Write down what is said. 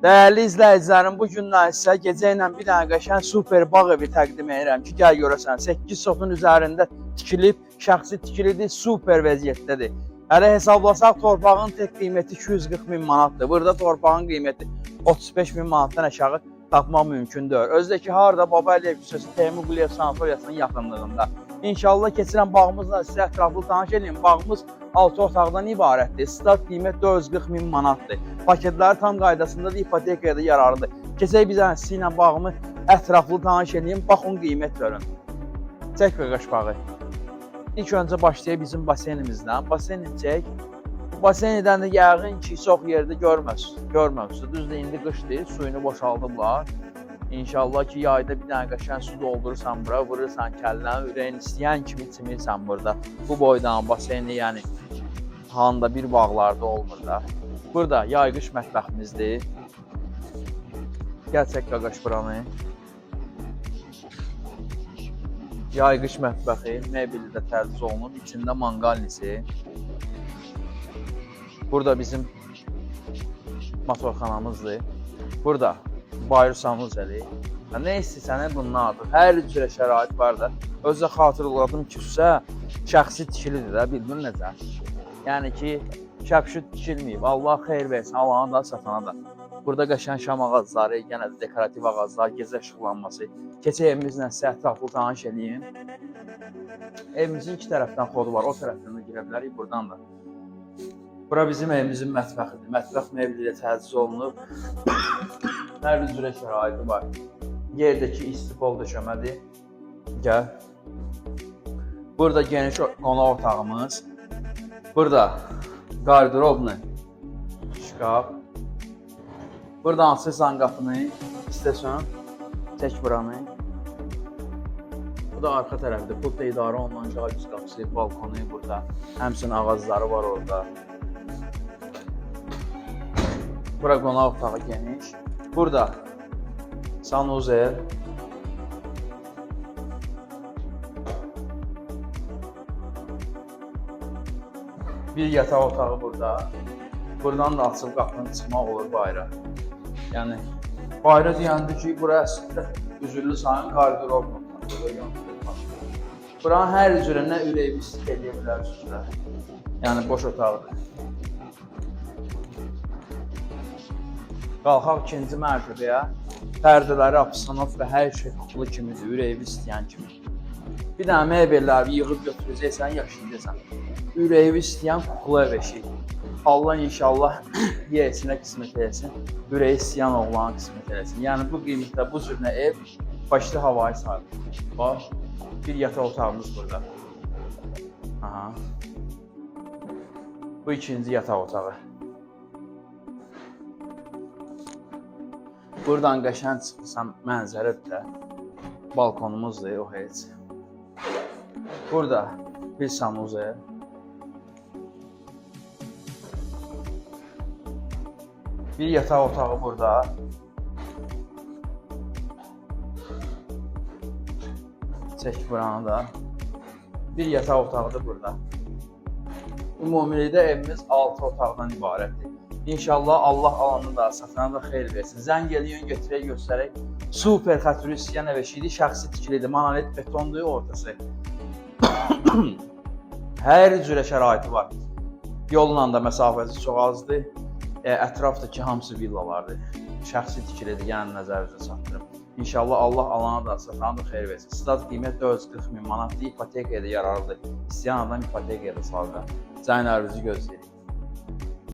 Değerli izləyicilərim, bu gündən sizə gecə ilə bir dənə qəşəng super bağ evi təqdim edirəm ki, gəl görəsən. 8 sotun üzərində tikilib, şəxsi tikilidir, super vəziyyətdədir. Hələ hesablasaq torpağın tek qiyməti 240 min manatdır. Burada torpağın qiyməti 35 min manatdan aşağı tapmaq mümkündür. Özdəki harda Babayev küçəsi Teymur Quliyev sanatoriyasının yaxınlığında. İnşallah keçirən bağımızla sizə ətraflı tanış edeyim. Bağımız 6 otaqdan ibarətdir. Start qiymət 440 min manatdır. Paketləri tam qaydasındadır, ipotekaya da yararlıdır. Keçək biz sizə ilə bağımı ətraflı tanış edeyim. Baxın qiymət görün. Çək qaqaş bağı. İlk öncə başlayaq bizim basenimizdən. Baseni çək. Basenidən də yəqin ki, çox yerdə görməmişsiniz. Düzdür, indi qışdır, suyunu boşaldıblar. İnşallah ki, yayda bir dənə qəşəng su doldurursan bura, vurursan kəlləni, ürəyin istəyən kimi içmirsən burada. Bu boydan baseni, yəni handa bir bağlarda olmur da. Burada yay-qış mətbəximizdir. Gəl çək qaqaş buranı. Yay-qış mətbəxi, mebeli də tərtib olunub, içində manqalnisi. Burada bizim motorxanamızdır. Burada bayır sanuzeli. Ne istəyirsən bunlardır. Hər cürə şərait var da. Özə xatırladım ki, şəxsi tikilidir də, bildin necə? Yəni ki, şəbşüt tikilməyib. Allah xeyir versin, alana da, satana da. Burada qəşəng şam ağacları, yenə də dekorativ ağaclar, gecə işıqlanması. Keçək evimizlə sizə ətraflı tanış edeyim. Evimizin iki tərəfdən xodu var, o tərəfdən də girə bilərik, buradan da. Bura bizim evimizin mətbəxidir. Mətbəx mebeli ilə təchiz olunub. Hər cürə şəraiti var. Yerdəki istipol döşəmədir. Gəl. Burada geniş qonaq otağımız. Burada qarderoblu şkaf. Buradan açırsan qapını, istəsən, çək buranı. Bu da arxa tərəfdə, pultla idarə olunan jacuzzi qapısı, balkonu burada. Həmçinin ağacları var orada. Bura qonaq otağı geniş. Burada sanuzel. Bir yataq otağı burada. Buradan da açıb qapını çıxmaq olur bayra. Yəni bayra deyəndə ki, bura əslində üzürlü sayın qarderob notları. Buranın hər cürə nə ürək bistik edə bilərsiniz. Yəni boş otaqdır. Qalxaq ikinci mərtəbəyə. Pərdələri, apsanov və hər şey kuklu kimidir, ürəyi istəyən kimi. Bir dənə mebelləri yığıb götürəcəksən, yaşayacaqsan. Ürəyi istəyən kuklu ev eşik. Allah inşallah yesinə qismət eləsin, ürəyi istəyən oğlanın qismət eləsin. Yəni bu qiymətdə bu cürünə ev başlı havayı sayılır. Bax, bir yataq otağımız burada. Aha. Bu ikinci yataq otağı. Buradan qəşəng çıxırsan mənzərədir də. Balkonumuzdur, o heç. Burada bir sanuzel. Bir yataq otağı burada. Çək buranı da. Bir yataq otağı da burada. Ümumilikdə evimiz 6 otaqdan ibarətdir. İnşallah Allah alanı da, satana da xeyir versin. Zəng eləyin, götürək, göstərək. Super xətri istəyən ev eşiyidir, şəxsi tikilidir, monolit betondur ortası. Hər cürə şəraiti var. Yolla da məsafəsi çox azdır. Ətrafdakı hamısı villalardır. Şəxsi tikilidir, yəni nəzərinizə çatdırım. İnşallah Allah alana da, satana da xeyir versin. Start qiymət 440 min manatdır, ipotekaya da yararlıdır. İstəyən adam ipotekaya da salır. Zənglərinizi gözləyirik.